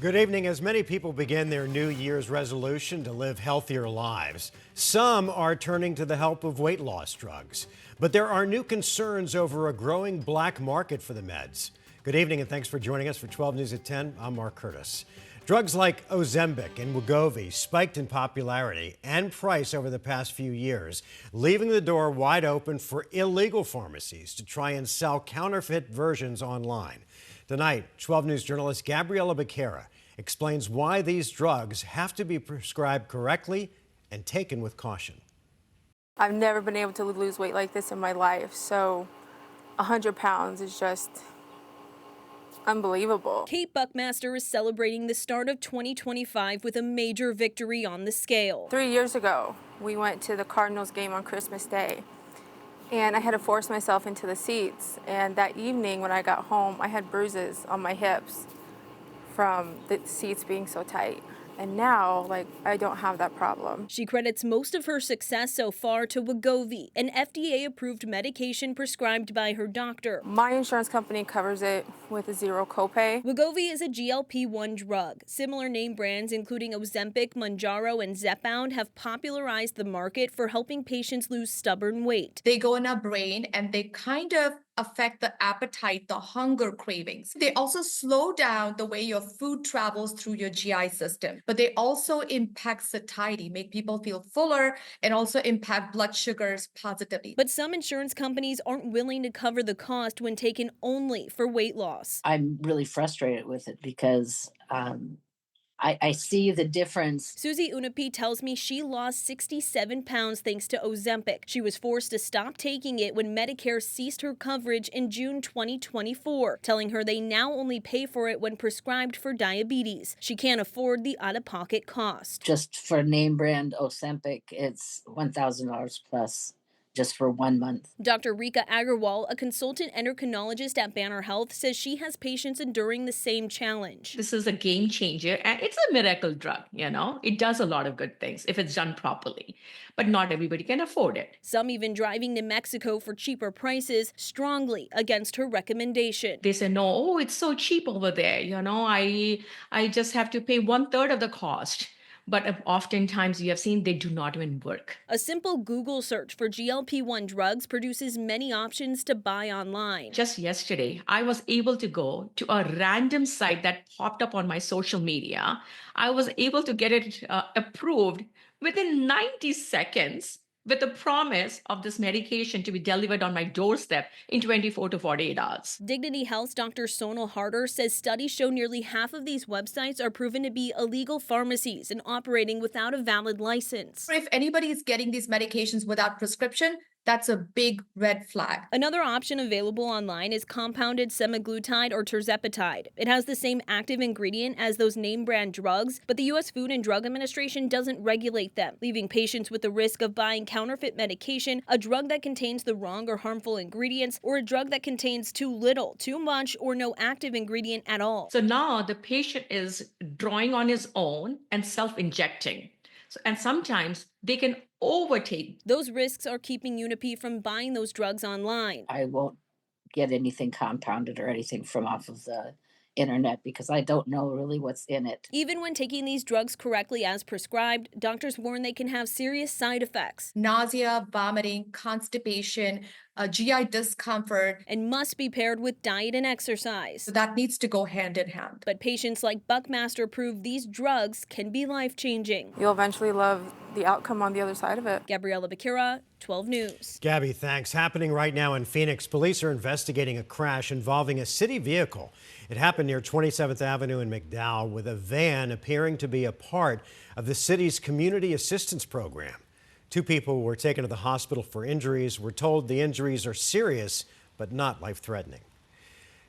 Good evening. As many people begin their New Year's resolution to live healthier lives, some are turning to the help of weight loss drugs. But there are new concerns over a growing black market for the meds. Good evening, and thanks for joining us for 12 News at 10. I'm Mark Curtis. Drugs like Ozempic and Wegovy spiked in popularity and price over the past few years, leaving the door wide open for illegal pharmacies to try and sell counterfeit versions online. Tonight, 12 News journalist Gabriela Becerra explains why these drugs have to be prescribed correctly and taken with caution. I've never been able to lose weight like this in my life, so 100 pounds is just unbelievable. Kate Buckmaster is celebrating the start of 2025 with a major victory on the scale. 3 years ago, we went to the Cardinals game on Christmas Day, and I had to force myself into the seats. And that evening when I got home, I had bruises on my hips from the seats being so tight. And now, I don't have that problem. She credits most of her success so far to Wegovy, an FDA-approved medication prescribed by her doctor. My insurance company covers it with a zero copay. Wegovy is a GLP-1 drug. Similar name brands, including Ozempic, Mounjaro, and Zepbound, have popularized the market for helping patients lose stubborn weight. They go in our brain and they kind of affect the appetite, the hunger cravings. They also slow down the way your food travels through your GI system, but they also impact satiety, make people feel fuller, and also impact blood sugars positively. But some insurance companies aren't willing to cover the cost when taken only for weight loss. I'm really frustrated with it because I see the difference. Susie Unapi tells me she lost 67 pounds thanks to Ozempic. She was forced to stop taking it when Medicare ceased her coverage in June 2024, telling her they now only pay for it when prescribed for diabetes. She can't afford the out-of-pocket cost. Just for name brand Ozempic, it's $1,000 plus. Just for 1 month. Dr. Rika Agarwal, a consultant endocrinologist at Banner Health, says she has patients enduring the same challenge. This is a game changer, and it's a miracle drug, It does a lot of good things if it's done properly, but not everybody can afford it. Some even driving to Mexico for cheaper prices, strongly against her recommendation. They say, no, it's so cheap over there, I just have to pay 1/3 of the cost. But oftentimes you have seen they do not even work. A simple Google search for GLP-1 drugs produces many options to buy online. Just yesterday, I was able to go to a random site that popped up on my social media. I was able to get it approved within 90 seconds with the promise of this medication to be delivered on my doorstep in 24 to 48 hours. Dignity Health's Dr. Sonal Harder says studies show nearly half of these websites are proven to be illegal pharmacies and operating without a valid license. If anybody is getting these medications without prescription, that's a big red flag. Another option available online is compounded semaglutide or tirzepatide. It has the same active ingredient as those name brand drugs, but the U.S. Food and Drug Administration doesn't regulate them, leaving patients with the risk of buying counterfeit medication, a drug that contains the wrong or harmful ingredients, or a drug that contains too little, too much, or no active ingredient at all. So now the patient is drawing on his own and self-injecting. And sometimes they can overtake. Those risks are keeping Unapi from buying those drugs online. I won't get anything compounded or anything from off of the internet because I don't know really what's in it. Even when taking these drugs correctly as prescribed, doctors warn they can have serious side effects. Nausea, vomiting, constipation, GI discomfort. And must be paired with diet and exercise. So that needs to go hand in hand. But patients like Buckmaster prove these drugs can be life-changing. You'll eventually love the outcome on the other side of it. Gabriela Becerra, 12 News. Gabby, thanks. Happening right now in Phoenix, police are investigating a crash involving a city vehicle. It happened near 27th Avenue in McDowell with a van appearing to be a part of the city's community assistance program. 2 people were taken to the hospital for injuries. We're told the injuries are serious, but not life-threatening.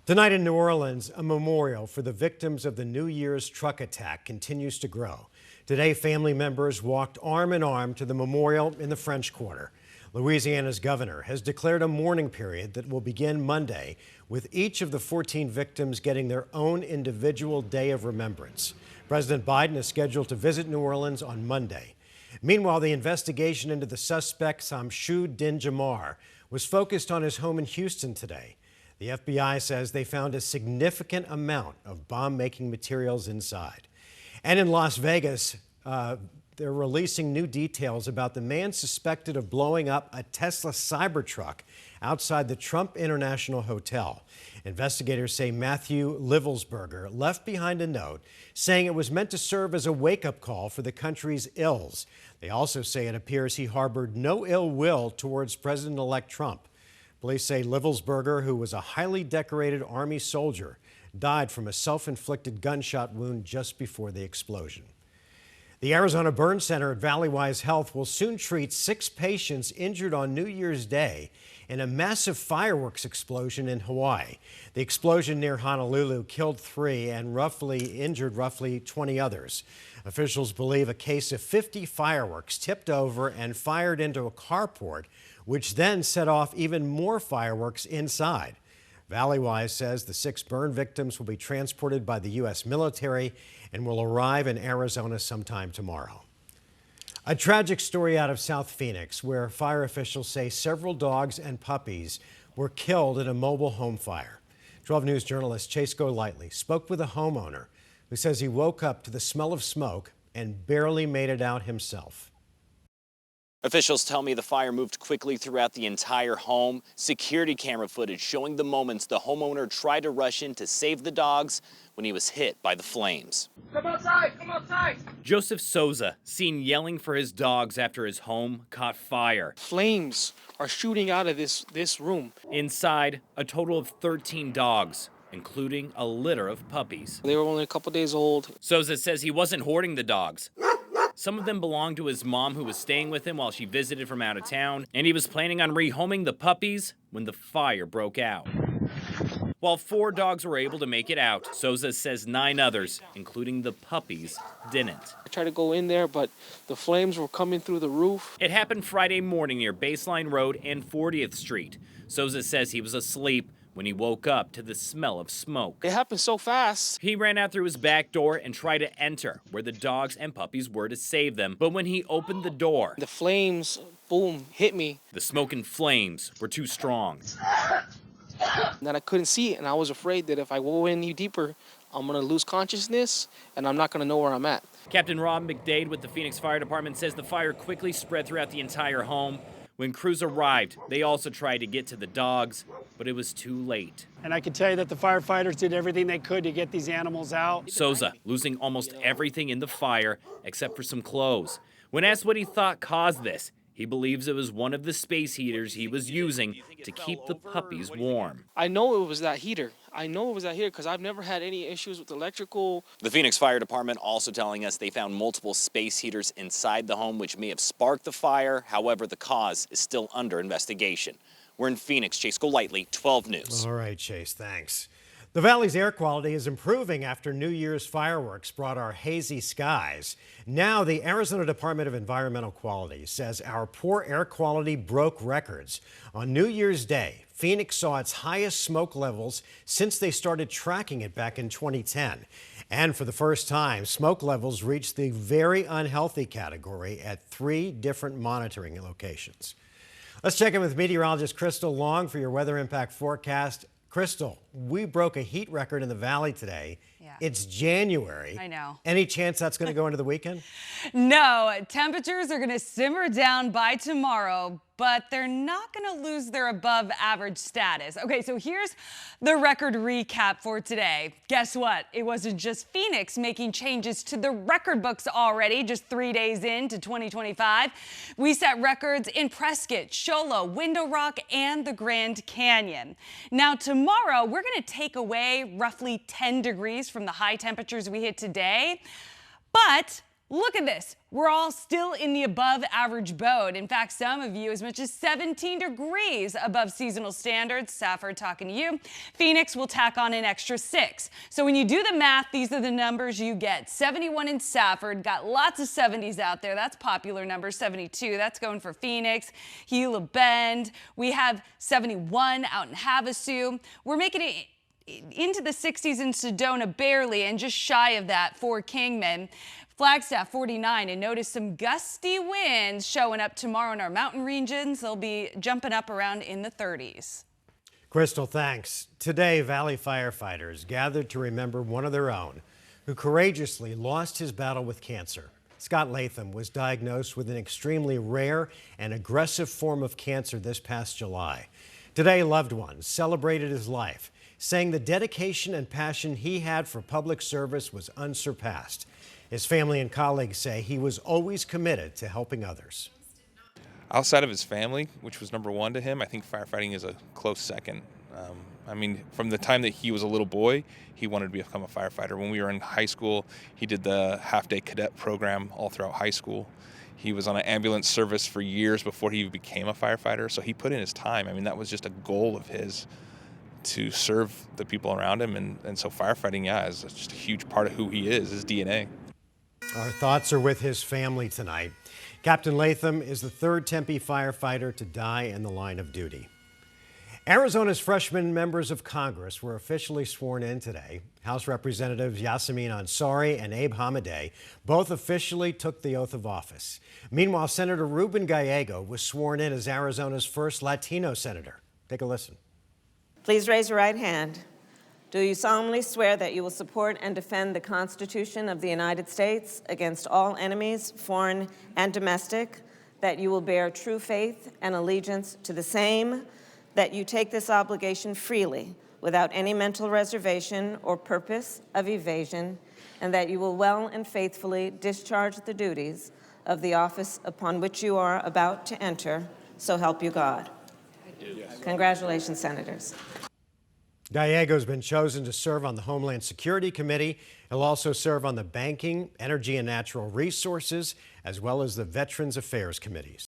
Tonight in New Orleans, a memorial for the victims of the New Year's truck attack continues to grow. Today, family members walked arm in arm to the memorial in the French Quarter. Louisiana's governor has declared a mourning period that will begin Monday, with each of the 14 victims getting their own individual day of remembrance. President Biden is scheduled to visit New Orleans on Monday. Meanwhile, the investigation into the suspect Samshud Din Jamar was focused on his home in Houston today. The FBI says they found a significant amount of bomb-making materials inside. And in Las Vegas, they're releasing new details about the man suspected of blowing up a Tesla Cybertruck outside the Trump International Hotel. Investigators say Matthew Livelsberger left behind a note saying it was meant to serve as a wake-up call for the country's ills. They also say it appears he harbored no ill will towards President-elect Trump. Police say Livelsberger, who was a highly decorated Army soldier, died from a self-inflicted gunshot wound just before the explosion. The Arizona Burn Center at Valleywise Health will soon treat 6 patients injured on New Year's Day in a massive fireworks explosion in Hawaii. The explosion near Honolulu killed 3 and injured roughly 20 others. Officials believe a case of 50 fireworks tipped over and fired into a carport, which then set off even more fireworks inside. Valleywise says the 6 burn victims will be transported by the U.S. military and will arrive in Arizona sometime tomorrow. A tragic story out of South Phoenix, where fire officials say several dogs and puppies were killed in a mobile home fire. 12 News journalist Chase Golightly spoke with a homeowner who says he woke up to the smell of smoke and barely made it out himself. Officials tell me the fire moved quickly throughout the entire home. Security camera footage showing the moments the homeowner tried to rush in to save the dogs when he was hit by the flames. Come outside! Come outside! Joseph Souza seen yelling for his dogs after his home caught fire. Flames are shooting out of this room. Inside, a total of 13 dogs, including a litter of puppies. They were only a couple days old. Souza says he wasn't hoarding the dogs. Some of them belonged to his mom, who was staying with him while she visited from out of town, and he was planning on rehoming the puppies when the fire broke out. While 4 dogs were able to make it out, Souza says 9 others, including the puppies, didn't. I tried to go in there, but the flames were coming through the roof. It happened Friday morning near Baseline Road and 40th Street. Souza says he was asleep when he woke up to the smell of smoke. It happened so fast. He ran out through his back door and tried to enter where the dogs and puppies were to save them. But when he opened the door, The flames, boom, hit me. the smoke and flames were too strong. And then I couldn't see it, and I was afraid that if I go in any deeper, I'm going to lose consciousness, and I'm not going to know where I'm at. Captain Rob McDade with the Phoenix Fire Department says the fire quickly spread throughout the entire home. When crews arrived, they also tried to get to the dogs, but it was too late. And I can tell you that the firefighters did everything they could to get these animals out. Souza losing almost everything in the fire except for some clothes. When asked what he thought caused this, he believes it was one of the space heaters he was using to keep the puppies warm. I know it was that heater. I know it was that heater because I've never had any issues with electrical. The Phoenix Fire Department also telling us they found multiple space heaters inside the home which may have sparked the fire. However, the cause is still under investigation. We're in Phoenix. Chase Golightly, 12 News. All right, Chase, thanks. The valley's air quality is improving after New Year's fireworks brought our hazy skies. Now, the Arizona Department of Environmental Quality says our poor air quality broke records. On New Year's Day, Phoenix saw its highest smoke levels since they started tracking it back in 2010. And for the first time, smoke levels reached the very unhealthy category at 3 different monitoring locations. Let's check in with meteorologist Crystal Long for your weather impact forecast. Crystal, we broke a heat record in the valley today. Yeah. It's January. I know. Any chance that's going to go into the weekend? No, temperatures are going to simmer down by tomorrow, but they're not going to lose their above average status. Okay, so here's the record recap for today. Guess what? It wasn't just Phoenix making changes to the record books already, just 3 days into 2025. We set records in Prescott, Show Low, Window Rock, and the Grand Canyon. Now, tomorrow, we're going to take away roughly 10 degrees from the high temperatures we hit today, but look at this. We're all still in the above average boat. In fact, some of you as much as 17 degrees above seasonal standards. Safford talking to you. Phoenix will tack on an extra 6. So when you do the math, these are the numbers you get. 71 in Safford, got lots of 70s out there. That's popular number. 72, that's going for Phoenix. Gila Bend. We have 71 out in Havasu. We're making it into the 60s in Sedona barely, and just shy of that for Kingman. Flagstaff 49, and notice some gusty winds showing up tomorrow in our mountain regions. They'll be jumping up around in the 30s. Crystal, thanks. Today, Valley firefighters gathered to remember one of their own who courageously lost his battle with cancer. Scott Latham was diagnosed with an extremely rare and aggressive form of cancer this past July. Today, loved ones celebrated his life, saying the dedication and passion he had for public service was unsurpassed. His family and colleagues say he was always committed to helping others. Outside of his family, which was number one to him, I think firefighting is a close second. I mean, from the time that he was a little boy, he wanted to become a firefighter. When we were in high school, he did the half-day cadet program all throughout high school. He was on an ambulance service for years before he became a firefighter, so he put in his time. I mean, that was just a goal of his to serve the people around him, and so firefighting, yeah, is just a huge part of who he is, his DNA. Our thoughts are with his family tonight. Captain Latham is the third Tempe firefighter to die in the line of duty. Arizona's freshman members of Congress were officially sworn in today. House Representatives Yasamin Ansari and Abe Hamadeh both officially took the oath of office. Meanwhile, Senator Ruben Gallego was sworn in as Arizona's first Latino senator. Take a listen. Please raise your right hand. Do you solemnly swear that you will support and defend the Constitution of the United States against all enemies, foreign and domestic, that you will bear true faith and allegiance to the same, that you take this obligation freely, without any mental reservation or purpose of evasion, and that you will well and faithfully discharge the duties of the office upon which you are about to enter, so help you God? I do. Yes. Congratulations, Senators. Gallego's been chosen to serve on the Homeland Security Committee. He'll also serve on the Banking, Energy and Natural Resources, as well as the Veterans Affairs Committees.